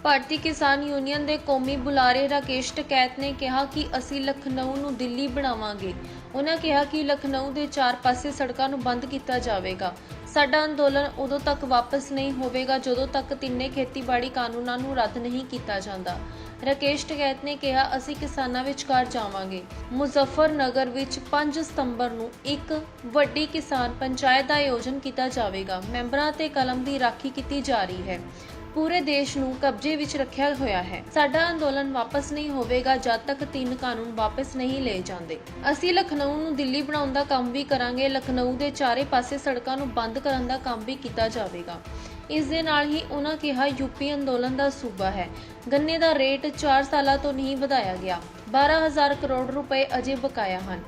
ਭਾਰਤੀ ਕਿਸਾਨ ਯੂਨੀਅਨ ਦੇ ਕੌਮੀ ਬੁਲਾਰੇ ਰਾਕੇਸ਼ ਟਕੈਤ ਨੇ ਕਿਹਾ ਕਿ ਅਸੀਂ ਲਖਨਊ ਨੂੰ ਦਿੱਲੀ ਬਣਾਵਾਂਗੇ। ਉਹਨਾਂ ਕਿਹਾ ਕਿ ਲਖਨਊ ਦੇ ਚਾਰ ਪਾਸੇ ਸੜਕਾਂ ਨੂੰ ਬੰਦ ਕੀਤਾ ਜਾਵੇਗਾ। ਸਾਡਾ ਅੰਦੋਲਨ ਉਦੋਂ ਤੱਕ ਵਾਪਸ ਨਹੀਂ ਹੋਵੇਗਾ ਜਦੋਂ ਤੱਕ ਤਿੰਨੇ ਖੇਤੀਬਾੜੀ ਕਾਨੂੰਨਾਂ ਨੂੰ ਰੱਦ ਨਹੀਂ ਕੀਤਾ ਜਾਂਦਾ। ਰਾਕੇਸ਼ ਟਕੈਤ ਨੇ ਕਿਹਾ ਅਸੀਂ ਕਿਸਾਨਾਂ ਵਿਚਕਾਰ ਜਾਵਾਂਗੇ। ਮੁਜ਼ੱਫਰਨਗਰ ਵਿੱਚ 5 ਸਤੰਬਰ ਨੂੰ ਇੱਕ ਵੱਡੀ ਕਿਸਾਨ ਪੰਚਾਇਤ ਦਾ ਆਯੋਜਨ ਕੀਤਾ ਜਾਵੇਗਾ। ਮੈਂਬਰਾਂ ਤੇ ਕਲਮ ਦੀ ਰਾਖੀ ਕੀਤੀ ਜਾ ਰਹੀ ਹੈ। पूरे देश ਨੂੰ कब्जे ਵਿੱਚ ਰੱਖਿਆ ਹੋਇਆ ਹੈ। ਸਾਡਾ ਅੰਦੋਲਨ ਵਾਪਸ ਨਹੀਂ ਹੋਵੇਗਾ ਜਦ ਤੱਕ ਤਿੰਨ ਕਾਨੂੰਨ ਵਾਪਸ ਨਹੀਂ ਲਏ ਜਾਂਦੇ। ਅਸੀਂ ਲਖਨਊ ਨੂੰ ਦਿੱਲੀ ਬਣਾਉਣ ਦਾ ਕੰਮ ਵੀ ਕਰਾਂਗੇ। ਲਖਨਊ ਦੇ ਚਾਰੇ ਪਾਸੇ ਸੜਕਾਂ ਨੂੰ ਬੰਦ ਕਰਨ ਦਾ ਕੰਮ ਵੀ ਕੀਤਾ ਜਾਵੇਗਾ। ਇਸ ਦੇ ਨਾਲ ਹੀ ਉਹਨਾਂ ਕਿਹਾ ਯੂਪੀ ਅੰਦੋਲਨ ਦਾ ਸੂਬਾ ਹੈ। ਗੰਨੇ ਦਾ ਰੇਟ 4 ਸਾਲਾਂ ਤੋਂ ਨਹੀਂ ਵਧਾਇਆ ਗਿਆ। 12,000 ਕਰੋੜ ਰੁਪਏ ਅਜੇ ਬਕਾਇਆ ਹਨ।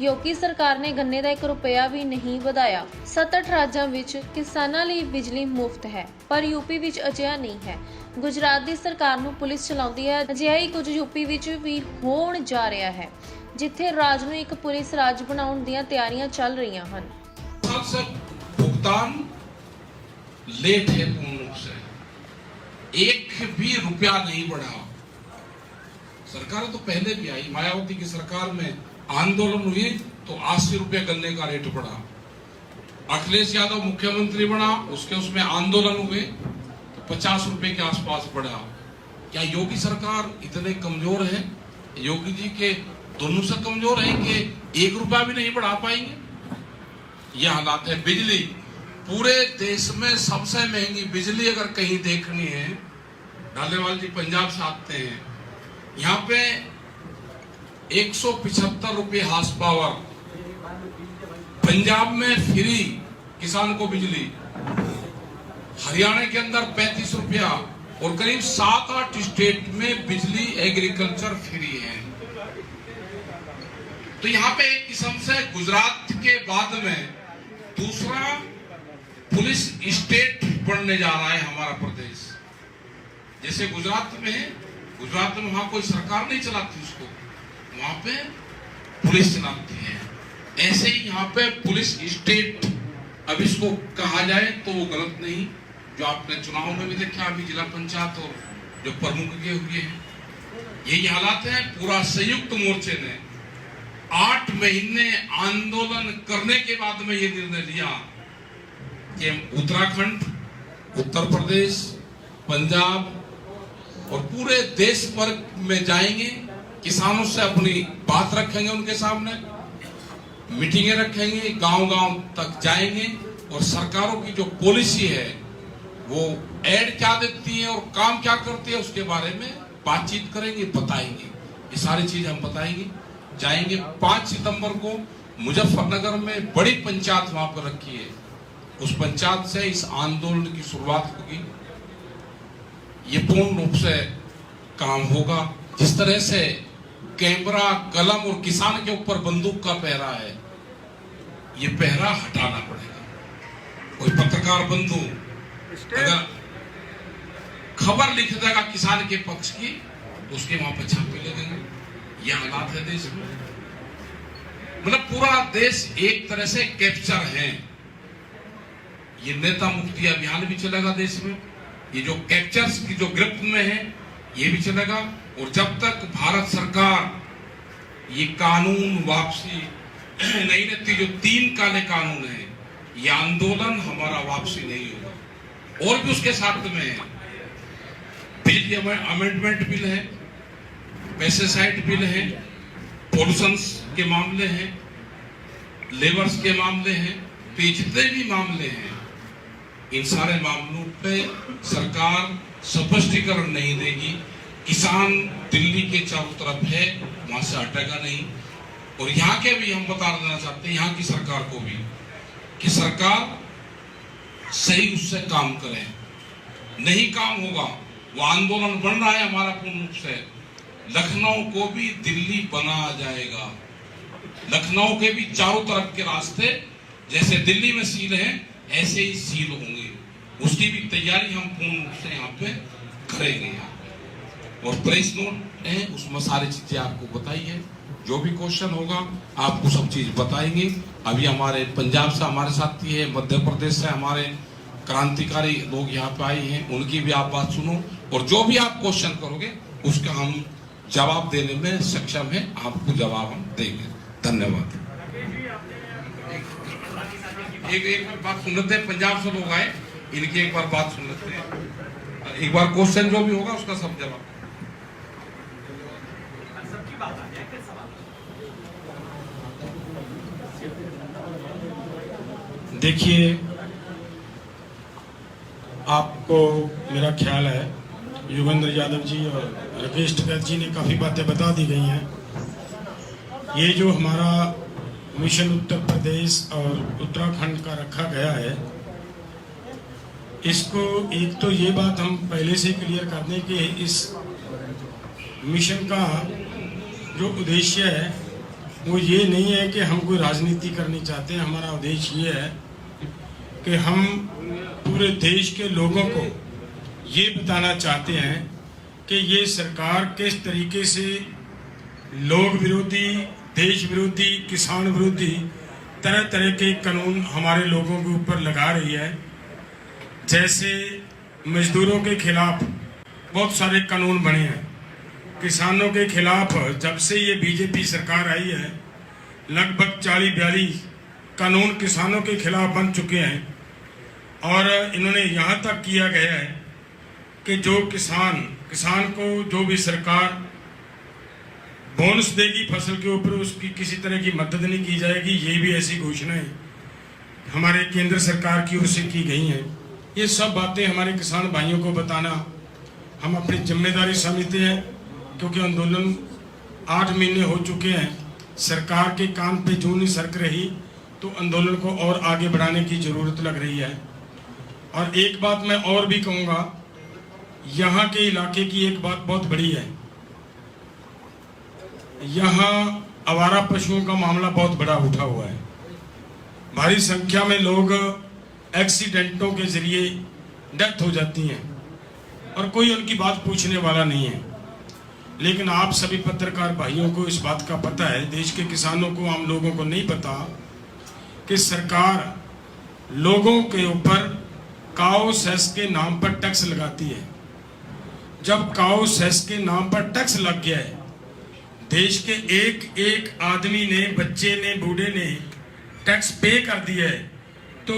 योगी सरकार ने गन्ने का 1 रुपया भी नहीं ਵਧਾਇਆ। 67 राज्यों ਵਿੱਚ किसानों ਲਈ बिजली मुफ्त है पर यूपी ਵਿੱਚ ਅਜਿਹਾ नहीं है। गुजरात की सरकार ਨੂੰ पुलिस चलाਉਂਦੀ है। ਅਜਿਹਾ ਹੀ कुछ यूपी ਵਿੱਚ ਵੀ ਹੋਣ ਜਾ ਰਿਹਾ ਹੈ ਜਿੱਥੇ ਰਾਜ ਨੂੰ ਇੱਕ ਪੁਲਿਸ ਰਾਜ ਬਣਾਉਣ ਦੀਆਂ ਤਿਆਰੀਆਂ ਚੱਲ ਰਹੀਆਂ ਹਨ। भुगतान लेट है पूर्ण रूप से, 1 भी रुपया नहीं बढ़ा। सरकार तो पहले भी आई, मायावती की सरकार में आंदोलन हुई तो 80 रुपये गन्ने का रेट बढ़ा। अखिलेश यादव मुख्यमंत्री बना, उसमें आंदोलन हुए तो 50 रुपए के आसपास बढ़ा। क्या योगी सरकार इतने कमजोर है? योगी जी के दोनों से कमजोर है कि 1 रुपया भी नहीं बढ़ा पाएंगे? यह हालात है। बिजली, पूरे देश में सबसे महंगी बिजली अगर कहीं देखनी है, डालेवाल जी पंजाब से आते हैं, यहाँ पे 175 रुपये हाउस पावर, पंजाब में फ्री किसान को बिजली, हरियाणा के अंदर 35 रुपया और करीब 7-8 स्टेट में बिजली एग्रीकल्चर फ्री है। तो यहाँ पे एक किस्म से गुजरात के बाद में दूसरा पुलिस स्टेट बनने जा रहा है हमारा प्रदेश। जैसे गुजरात में वहां कोई सरकार नहीं चलाती उसको, वहां पे पुलिस चलाती है। ऐसे ही यहाँ पे पुलिस स्टेट, अब इसको कहा जाए तो वो गलत नहीं। जो आपने चुनाव में भी देखा, अभी जिला पंचायत और जो प्रमुख के हुए हैं, यही हालात है। पूरा संयुक्त मोर्चे ने 8 महीने आंदोलन करने के बाद में ये निर्णय लिया कि उत्तराखंड, उत्तर प्रदेश, पंजाब और पूरे देश भर में जाएंगे, किसानों से अपनी बात रखेंगे, उनके सामने मीटिंगें रखेंगे, गांव-गांव तक जाएंगे और सरकारों की जो पॉलिसी है वो एड क्या देती है और काम क्या करती है उसके बारे में बातचीत करेंगे, बताएंगे। ये सारी चीज हम बताएंगे। जाएंगे 5 सितंबर को मुजफ्फरनगर में बड़ी पंचायत वहां पर रखी है, उस पंचायत से इस आंदोलन की शुरुआत होगी। ये पूर्ण रूप से काम होगा। जिस तरह से कैमरा, कलम और किसान के ऊपर बंदूक का पहरा है, ये पहरा हटाना पड़ेगा। कोई पत्रकार बंधु अगर खबर लिख देगा किसान के पक्ष की, उसके वहां पर छापे लगेंगे। ये हालात है देश में। मतलब पूरा देश एक तरह से कैप्चर है। ये नेता मुक्ति अभियान भी चलेगा देश में। ये जो कैप्चर्स की जो ग्रिप में है ये भी चलेगा। और जब तक भारत सरकार ये कानून वापसी नहीं लेती, जो 3 काले कानून है, ये आंदोलन हमारा वापसी नहीं होगा। और भी उसके साथ में है, बिजली अमेंडमेंट बिल है, पेस्टिसाइड बिल है, पॉल्यूशन के मामले हैं, लेबर्स के मामले हैं, तो जितने भी मामले हैं, इन सारे मामलों पे सरकार स्पष्टीकरण नहीं देगी। किसान दिल्ली के चारों तरफ है, वहां से हटेगा नहीं। और यहाँ के भी हम बता देना चाहते हैं, यहाँ की सरकार को भी, कि सरकार सही उससे काम करे। नहीं काम होगा, वो आंदोलन बढ़ रहा है हमारा पूर्ण रूप से। लखनऊ को भी दिल्ली बना जाएगा। लखनऊ के भी चारों तरफ के रास्ते जैसे दिल्ली में सील हैं, ऐसे ही सील होंगे। उसकी भी तैयारी हम पूर्ण रूप से यहाँ पे करेंगे। और प्रेस नोट है, उसमें सारी चीजें आपको बताई है। जो भी क्वेश्चन होगा आपको सब चीज बताएंगे। अभी हमारे पंजाब से हमारे साथी है, मध्य प्रदेश से हमारे क्रांतिकारी लोग यहाँ पे आए हैं, उनकी भी आप बात सुनो। और जो भी आप क्वेश्चन करोगे उसका हम जवाब देने में सक्षम है, आपको जवाब हम देंगे। धन्यवाद। एक बार बात सुन लेते हैं, पंजाब से लोग आए, इनकी एक बार बात सुन लेते हैं। एक बार क्वेश्चन जो भी होगा उसका सब जवाब। देखिए, आपको मेरा ख्याल है योगेंद्र यादव जी और राकेश टिकैत जी ने काफ़ी बातें बता दी गई हैं। ये जो हमारा मिशन उत्तर प्रदेश और उत्तराखंड का रखा गया है, इसको एक तो ये बात हम पहले से क्लियर कर दें कि इस मिशन का जो उद्देश्य है वो ये नहीं है कि हम कोई राजनीति करनी चाहते हैं। हमारा उद्देश्य ये है कि हम पूरे देश के लोगों को ये बताना चाहते हैं कि ये सरकार किस तरीके से लोग विरोधी, देश विरोधी, किसान विरोधी तरह तरह के कानून हमारे लोगों के ऊपर लगा रही है। जैसे मजदूरों के खिलाफ बहुत सारे कानून बने हैं, किसानों के खिलाफ जब से ये बीजेपी सरकार आई है लगभग 40-42 कानून किसानों के खिलाफ बन चुके हैं। और इन्होंने यहाँ तक किया गया है कि जो किसान को जो भी सरकार बोनस देगी फसल के ऊपर, उसकी किसी तरह की मदद नहीं की जाएगी। ये भी ऐसी घोषणाएं हमारे केंद्र सरकार की ओर से की गई हैं। ये सब बातें हमारे किसान भाइयों को बताना हम अपनी जिम्मेदारी समझते हैं, क्योंकि आंदोलन 8 महीने हो चुके हैं। सरकार के कान पे जूं नहीं सरक रही तो आंदोलन को और आगे बढ़ाने की जरूरत लग रही है। और एक बात मैं और भी कहूँगा, यहाँ के इलाके की एक बात बहुत बड़ी है, यहाँ आवारा पशुओं का मामला बहुत बड़ा उठा हुआ है। भारी संख्या में लोग एक्सीडेंटों के जरिए डेथ हो जाती हैं और कोई उनकी बात पूछने वाला नहीं है। लेकिन आप सभी पत्रकार भाइयों को इस बात का पता है, देश के किसानों को, आम लोगों को नहीं पता कि सरकार लोगों के ऊपर काऊ सेस के नाम पर टैक्स लगाती है। जब काऊ सेस के नाम पर टैक्स लग गया है, देश के एक एक आदमी ने, बच्चे ने, बूढ़े ने टैक्स पे कर दिया है, तो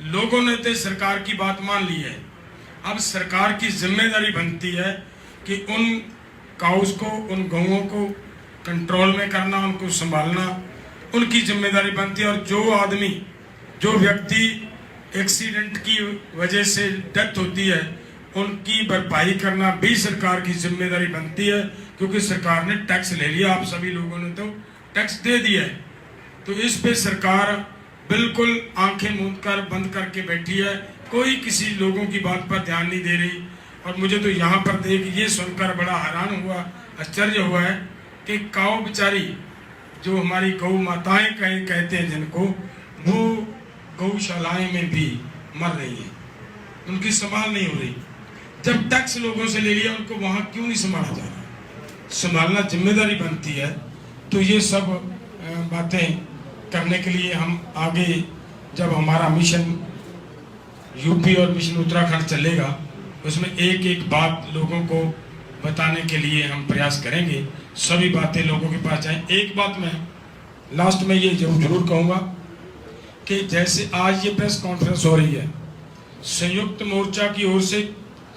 लोगों ने तो सरकार की बात मान ली है। अब सरकार की जिम्मेदारी बनती है कि उन काउस को, उन गौओं को कंट्रोल में करना, उनको संभालना उनकी जिम्मेदारी बनती है। और जो आदमी, जो व्यक्ति एक्सीडेंट की वजह से डेथ होती है, उनकी भरपाई करना भी सरकार की जिम्मेदारी बनती है, क्योंकि सरकार ने टैक्स ले लिया। आप सभी लोगों ने तो टैक्स दे दिया है। तो इस पे सरकार बिल्कुल आंखें मूंद कर, बंद करके बैठी है, कोई किसी लोगों की बात पर ध्यान नहीं दे रही। और मुझे तो यहाँ पर देख ये सुनकर बड़ा हैरान हुआ, आश्चर्य हुआ है कि काऊ बेचारी, जो हमारी गौ माताएं कहते हैं जिनको, वो गौशालाएं में भी मर रही है, उनकी संभाल नहीं हो रही। जब टैक्स लोगों से ले लिया, उनको वहां क्यों नहीं संभाला जा रहा? संभालना जिम्मेदारी बनती है। तो ये सब बातें करने के लिए हम आगे, जब हमारा मिशन यूपी और मिशन उत्तराखंड चलेगा, उसमें एक एक बात लोगों को बताने के लिए हम प्रयास करेंगे, सभी बातें लोगों के पास जाएं। एक बात मैं लास्ट में ये जरूर कहूँगा कि जैसे आज ये प्रेस कॉन्फ्रेंस हो रही है, संयुक्त मोर्चा की ओर से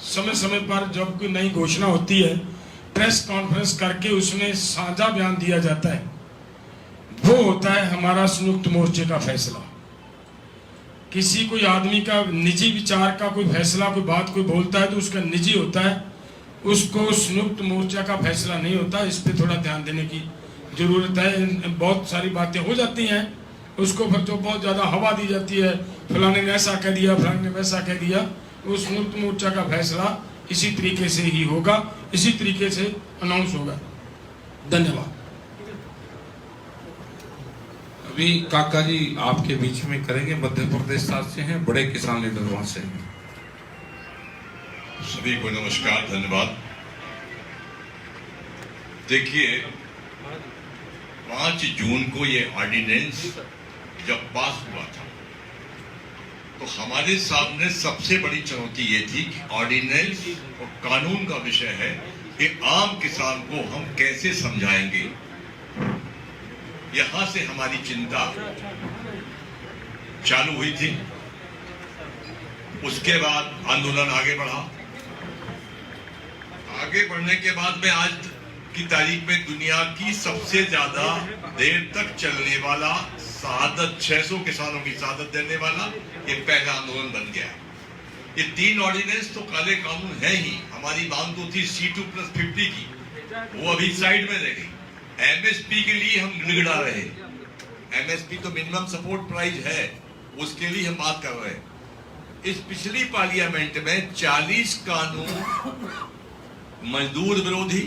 समय समय पर जब कोई नई घोषणा होती है, प्रेस कॉन्फ्रेंस करके उसमें साझा बयान दिया जाता है। वो होता है हमारा संयुक्त मोर्चे का फैसला। किसी कोई आदमी का निजी विचार का कोई फैसला, कोई बात कोई बोलता है तो उसका निजी होता है, उसको संयुक्त मोर्चा का फैसला नहीं होता। इस पे थोड़ा ध्यान देने की जरूरत है। बहुत सारी बातें हो जाती हैं, उसको फिर तो बहुत ज़्यादा हवा दी जाती है, फलाने ने ऐसा कह दिया, फलाने ने वैसा कह दिया। वो संयुक्त मोर्चा का फैसला इसी तरीके से ही होगा, इसी तरीके से अनाउंस होगा। धन्यवाद। अभी काका जी आपके बीच में करेंगे, मध्य प्रदेश से हैं, बड़े किसान लीडर वहां से हैं। सभी को नमस्कार, धन्यवाद। देखिए, 5 जून को ये ऑर्डिनेंस जब पास हुआ था तो हमारे सामने सबसे बड़ी चुनौती ये थी कि ऑर्डिनेंस और कानून का विषय है कि आम किसान को हम कैसे समझाएंगे। यहां से हमारी चिंता चालू हुई थी। उसके बाद आंदोलन आगे बढ़ा। आगे बढ़ने के बाद में आज की तारीख में दुनिया की सबसे ज्यादा देर तक चलने वाला शहादत 600 किसानों की शहादत देने वाला ये पहला आंदोलन बन गया। ये 3 ऑर्डिनेंस तो काले कानून है ही। हमारी मांग तो थी C2+50 की, वो अभी साइड में रह गई। एमएसपी के लिए हम गिड़गिड़ा रहे। एमएसपी तो मिनिमम सपोर्ट प्राइस है, उसके लिए हम बात कर रहे हैं। इस पिछली पार्लियामेंट में 40 कानून मजदूर विरोधी,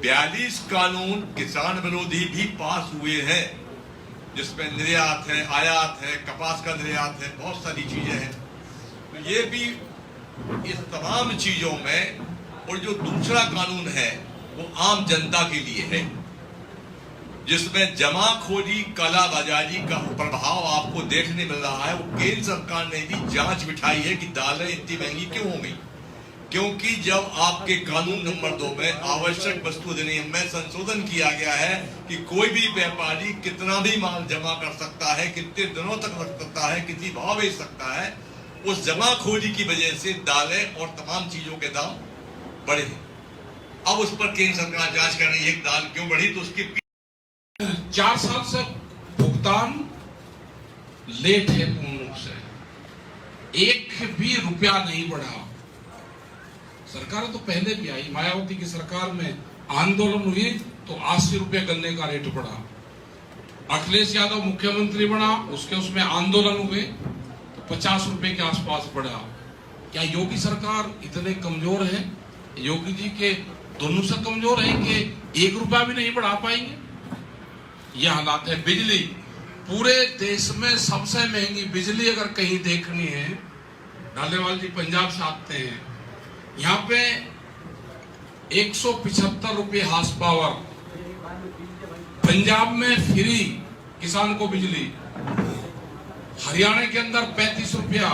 42 कानून किसान विरोधी भी पास हुए हैं, जिसमें निर्यात है, आयात है, कपास का निर्यात है, बहुत सारी चीजें हैं। तो ये भी इस तमाम चीजों में, और जो दूसरा कानून है वो आम जनता के लिए है, जिसमें जमाखोरी कालाबाजारी का प्रभाव आपको देखने मिल रहा है। वो केंद्र सरकार ने भी जांच बिठाई है कि दालें इतनी महंगी क्यों हो गई। क्योंकि जब आपके कानून नंबर 2 में आवश्यक वस्तु अधिनियम में संशोधन किया गया है कि कोई भी व्यापारी कितना भी माल जमा कर सकता है, कितने दिनों तक रख सकता है, किसी भाव बेच सकता है, उस जमाखोरी की वजह से दालें और तमाम चीजों के दाम बढ़े। अब उस पर केंद्र सरकार जांच कर रही है कि दाल क्यों बढ़ी। तो उसके 4 साल से भुगतान लेट है पूर्ण रूप से, 1 भी रुपया नहीं बढ़ा। सरकार तो पहले भी आई, मायावती की सरकार में आंदोलन हुई तो 80 रुपये गन्ने का रेट बढ़ा। अखिलेश यादव मुख्यमंत्री बना, उसमें आंदोलन हुए तो 50 रुपए के आसपास बढ़ा। क्या योगी सरकार इतने कमजोर है? योगी जी के दोनों से कमजोर है कि 1 रुपया भी नहीं बढ़ा पाएंगे? यह हालात है। बिजली, पूरे देश में सबसे महंगी बिजली अगर कहीं देखनी है, डालेवाल जी पंजाब से आते हैं, यहाँ पे 175 रुपये हार्स पावर, पंजाब में फ्री किसान को बिजली, हरियाणा के अंदर 35 रुपया,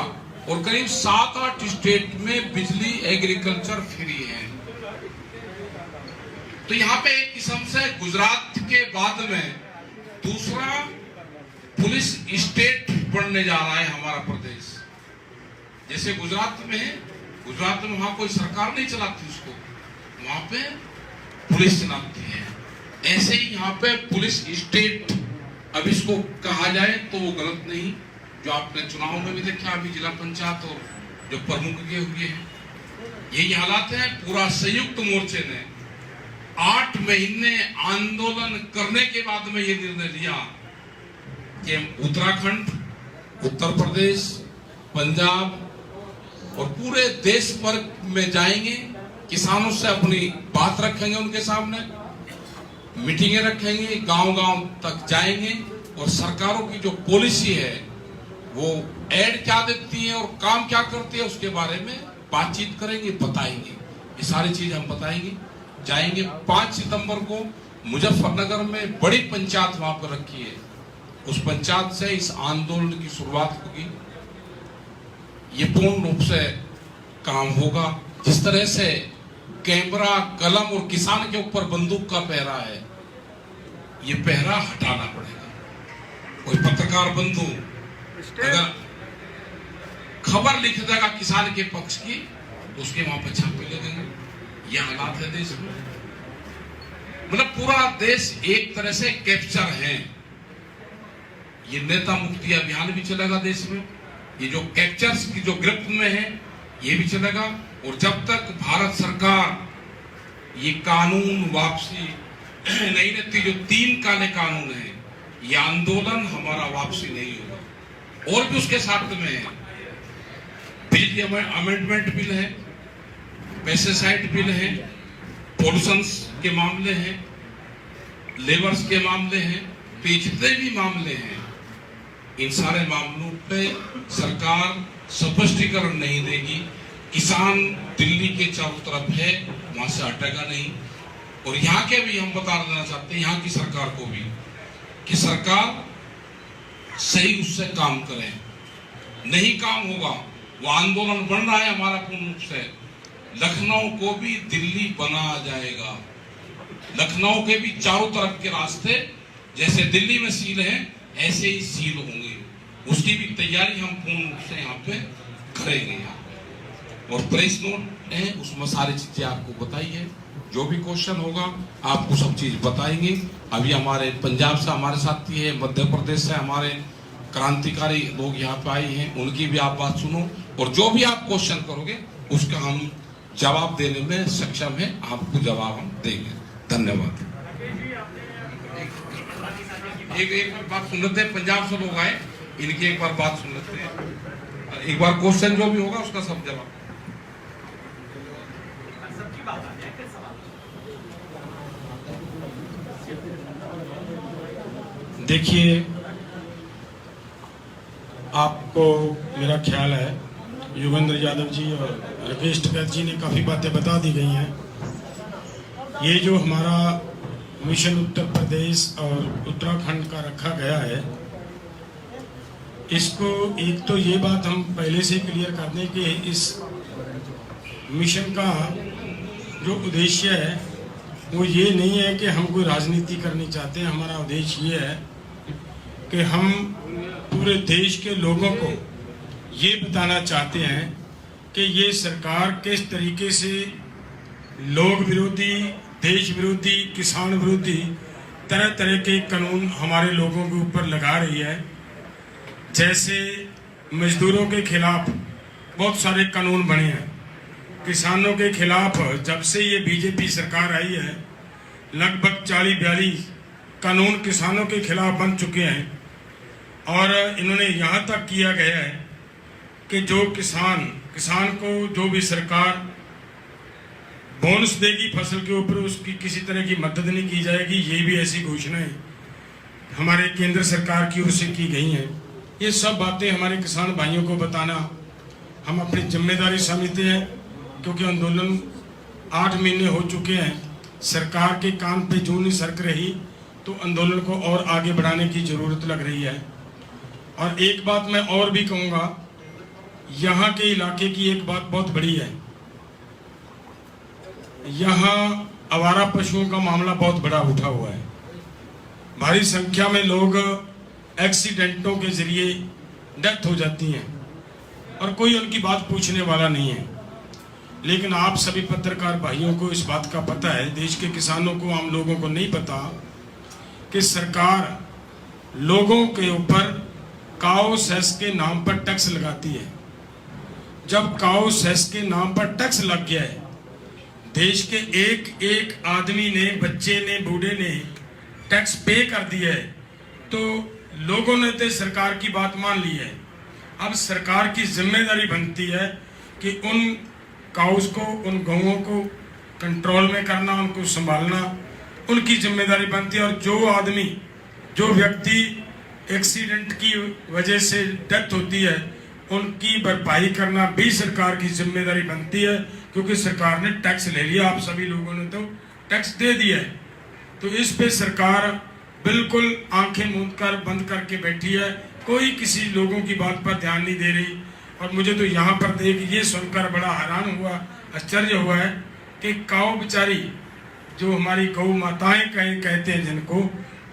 और करीब 7-8 स्टेट में बिजली एग्रीकल्चर फ्री है। तो यहाँ पे एक किस्म से गुजरात के बाद में दूसरा पुलिस स्टेट बनने जा रहा है हमारा प्रदेश। जैसे गुजरात में वहां कोई सरकार नहीं चलाती उसको, वहां पे पुलिस चलाती है। ऐसे ही यहाँ पे पुलिस स्टेट, अब इसको कहा जाए तो वो गलत नहीं। जो आपने चुनाव में भी देखा, अभी जिला पंचायत और जो प्रमुख के हुए हैं, यही हालात है। पूरा संयुक्त मोर्चे ने 8 महीने आंदोलन करने के बाद में ये निर्णय लिया कि उत्तराखंड, उत्तर प्रदेश, पंजाब और पूरे देश भर में जाएंगे, किसानों से अपनी बात रखेंगे, उनके सामने मीटिंगें रखेंगे, गांव-गांव तक जाएंगे, और सरकारों की जो पॉलिसी है वो एड क्या देती है और काम क्या करती है उसके बारे में बातचीत करेंगे, बताएंगे। ये सारी चीज हम बताएंगे। जाएंगे 5 सितंबर को मुजफ्फरनगर में बड़ी पंचायत वहां पर रखी है, उस पंचायत से इस आंदोलन की शुरुआत होगी। ये पूर्ण रूप से काम होगा। जिस तरह से कैमरा, कलम और किसान के ऊपर बंदूक का पहरा है, ये पहरा हटाना पड़ेगा। कोई पत्रकार बंधु अगर खबर लिख देगा किसान के पक्ष की, उसके वहां पर छापे लगेंगे। यह हालात है देश में। मतलब पूरा देश एक तरह से कैप्चर है। ये नेता मुक्ति अभियान भी चलेगा देश में। ये जो कैप्चर्स की जो ग्रिप में है, ये भी चलेगा। और जब तक भारत सरकार ये कानून वापसी नहीं लेती, जो 3 काले कानून है, ये आंदोलन हमारा वापसी नहीं होगा। और भी उसके साथ में है, बिजली अमेंडमेंट बिल है, पेस्टिसाइड बिल है, पॉल्यूशन के मामले हैं, लेबर्स के मामले हैं, तो जितने भी मामले हैं, इन सारे मामलों पे सरकार स्पष्टीकरण नहीं देगी। किसान दिल्ली के चारों तरफ है, वहां से हटेगा नहीं। और यहाँ के भी हम बता देना चाहते हैं, यहाँ की सरकार को भी, कि सरकार सही उससे काम करे। नहीं काम होगा, वो आंदोलन बढ़ रहा है हमारा पूर्ण रूप से, लखनऊ को भी दिल्ली बना जाएगा। लखनऊ के भी चारों तरफ के रास्ते जैसे दिल्ली में सील हैं ऐसे ही सील होंगे, उसकी भी तैयारी हम पूर्ण रूप से यहाँ पे करेंगे। यहाँ पे और प्रेस नोट है, उसमें सारी चीजें आपको बताई है। जो भी क्वेश्चन होगा आपको सब चीज बताएंगे। अभी हमारे पंजाब से हमारे साथी है, मध्य प्रदेश से हमारे क्रांतिकारी लोग यहाँ पे आए हैं, उनकी भी आप बात सुनो और जो भी आप क्वेश्चन करोगे उसका हम जवाब देने में सक्षम है, आपको जवाब हम देंगे। धन्यवाद। एक बार बात सुन लेते हैं, पंजाब से लोग आए, इनकी एक बार बात सुन लेते हैं, एक बार क्वेश्चन जो भी होगा उसका सब जवाब। देखिए, आपको मेरा ख्याल है योगेंद्र यादव जी और राकेश टिकैत जी ने काफ़ी बातें बता दी गई हैं। ये जो हमारा मिशन उत्तर प्रदेश और उत्तराखंड का रखा गया है, इसको एक तो ये बात हम पहले से क्लियर कर दें कि इस मिशन का जो उद्देश्य है वो ये नहीं है कि हम कोई राजनीति करनी चाहते हैं। हमारा उद्देश्य ये है कि हम पूरे देश के लोगों को ये बताना चाहते हैं कि ये सरकार किस तरीके से लोग विरोधी, देश विरोधी, किसान विरोधी तरह तरह के कानून हमारे लोगों के ऊपर लगा रही है। जैसे मजदूरों के खिलाफ बहुत सारे कानून बने हैं, किसानों के खिलाफ जब से ये बीजेपी सरकार आई है लगभग 40-42 कानून किसानों के खिलाफ बन चुके हैं। और इन्होंने यहाँ तक किया गया है कि जो किसान को जो भी सरकार बोनस देगी फसल के ऊपर, उसकी किसी तरह की मदद नहीं की जाएगी। ये भी ऐसी घोषणाएं हमारे केंद्र सरकार की ओर से की गई हैं। ये सब बातें हमारे किसान भाइयों को बताना हम अपनी जिम्मेदारी समझते हैं, क्योंकि आंदोलन 8 महीने हो चुके हैं, सरकार के कान पे जूं नहीं सरक रही, तो आंदोलन को और आगे बढ़ाने की जरूरत लग रही है। और एक बात मैं और भी कहूँगा, यहाँ के इलाके की एक बात बहुत बड़ी है, यहाँ आवारा पशुओं का मामला बहुत बड़ा उठा हुआ है। भारी संख्या में लोग एक्सीडेंटों के जरिए डेथ हो जाती हैं और कोई उनकी बात पूछने वाला नहीं है। लेकिन आप सभी पत्रकार भाइयों को इस बात का पता है, देश के किसानों को, आम लोगों को नहीं पता कि सरकार लोगों के ऊपर काऊ सेस के नाम पर टैक्स लगाती है। जब काऊ सेस के नाम पर टैक्स लग गया है, देश के एक एक आदमी ने, बच्चे ने, बूढ़े ने टैक्स पे कर दिया है, तो लोगों ने तो सरकार की बात मान ली है। अब सरकार की जिम्मेदारी बनती है कि उन काउस को, उन गौओं को कंट्रोल में करना, उनको संभालना उनकी जिम्मेदारी बनती है। और जो आदमी, जो व्यक्ति एक्सीडेंट की वजह से डेथ होती है, उनकी भरपाई करना भी सरकार की जिम्मेदारी बनती है, क्योंकि सरकार ने टैक्स ले लिया। आप सभी लोगों ने तो टैक्स दे दिया है, तो इस पे सरकार बिल्कुल आंखें मूंद कर, बंद करके बैठी है। कोई किसी लोगों की बात पर ध्यान नहीं दे रही। और मुझे तो यहाँ पर देख ये सुनकर बड़ा हैरान हुआ, आश्चर्य हुआ है कि काऊ बेचारी, जो हमारी गौ माताएं कहते हैं जिनको,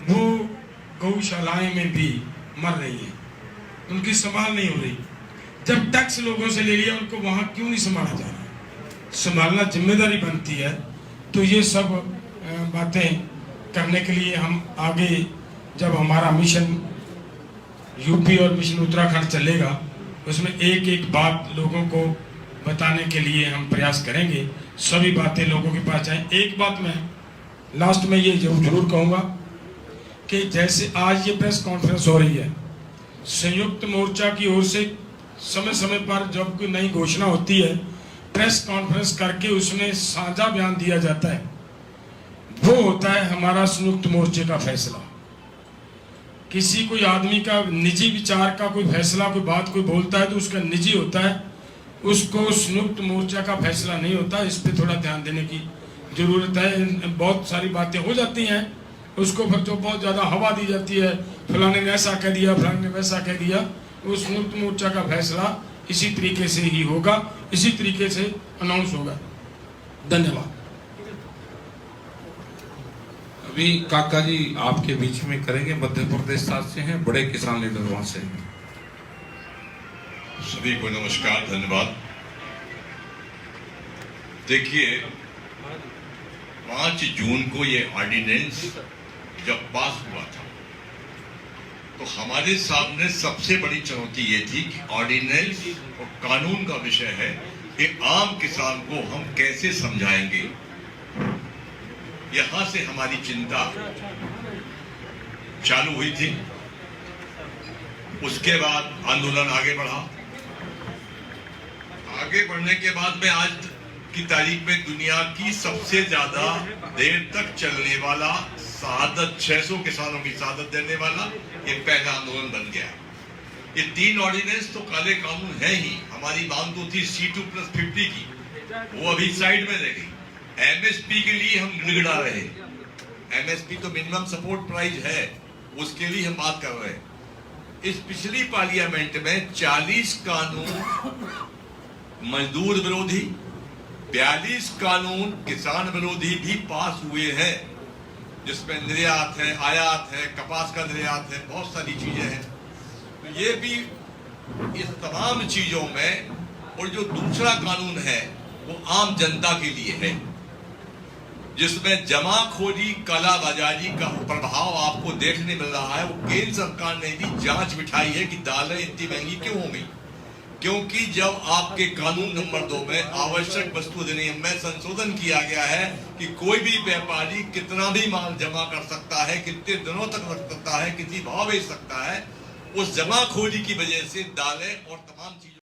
वो गौशालाएं में भी मर रही है, उनकी संभाल नहीं हो रही। जब टैक्स लोगों से ले लिया, उनको वहां क्यों नहीं संभाला जा रहा? संभालना जिम्मेदारी बनती है। तो ये सब बातें करने के लिए हम आगे, जब हमारा मिशन यूपी और मिशन उत्तराखंड चलेगा, उसमें एक एक बात लोगों को बताने के लिए हम प्रयास करेंगे, सभी बातें लोगों के पास जाएं। एक बात मैं लास्ट में ये जरूर कहूँगा कि जैसे आज ये प्रेस कॉन्फ्रेंस हो रही है, संयुक्त मोर्चा की ओर से समय समय पर जब कोई नई घोषणा होती है, प्रेस कॉन्फ्रेंस करके उसमें साझा बयान दिया जाता है। वो होता है हमारा संयुक्त मोर्चे का फैसला। किसी कोई आदमी का निजी विचार का कोई फैसला, कोई बात कोई बोलता है तो उसका निजी होता है, उसको संयुक्त मोर्चा का फैसला नहीं होता। इस पे थोड़ा ध्यान देने की जरूरत है। बहुत सारी बातें हो जाती हैं, उसको फिर तो बहुत ज़्यादा हवा दी जाती है, फलाने ने ऐसा कह दिया, फलाने ने वैसा कह दिया। वो संयुक्त मोर्चा का फैसला इसी तरीके से ही होगा, इसी तरीके से अनाउंस होगा। धन्यवाद। अभी काका जी आपके बीच में करेंगे, मध्य प्रदेश से हैं, बड़े किसान लीडर वहां से हैं। सभी को नमस्कार, धन्यवाद। देखिए, 5 जून को ये ऑर्डिनेंस जब पास हुआ था तो हमारे सामने सबसे बड़ी चुनौती ये थी कि ऑर्डिनेंस और कानून का विषय है कि आम किसान को हम कैसे समझाएंगे। यहां से हमारी चिंता चालू हुई थी। उसके बाद आंदोलन आगे बढ़ा। आगे बढ़ने के बाद में आज की तारीख में दुनिया की सबसे ज्यादा देर तक चलने वाला शहादत, 600 किसानों की शहादत देने वाला ये पहला आंदोलन बन गया। ये 3 ऑर्डिनेंस तो काले कानून है ही। हमारी मांग तो थी C2+50 की, वो अभी साइड में रह गई। एमएसपी के लिए हम गिड़गिड़ा रहे। एमएसपी तो मिनिमम सपोर्ट प्राइस है, उसके लिए हम बात कर रहे हैं। इस पिछली पार्लियामेंट में 40 कानून मजदूर विरोधी, 42 कानून किसान विरोधी भी पास हुए हैं, जिसमें निर्यात है, आयात है, कपास का निर्यात है, बहुत सारी चीजें हैं। तो ये भी इस तमाम चीजों में, और जो दूसरा कानून है वो आम जनता के लिए है, जिसमें जमाखोरी, कालाबाजारी का प्रभाव आपको देखने मिल रहा है। वो केंद्र सरकार ने भी जांच बिठाई है कि दालें इतनी महंगी क्यों हो गई, क्योंकि जब आपके कानून नंबर 2 में आवश्यक वस्तु अधिनियम में संशोधन किया गया है कि कोई भी व्यापारी कितना भी माल जमा कर सकता है, कितने दिनों तक रख सकता है, किसी भाव बेच सकता है, उस जमाखोरी की वजह से दालें और तमाम चीजों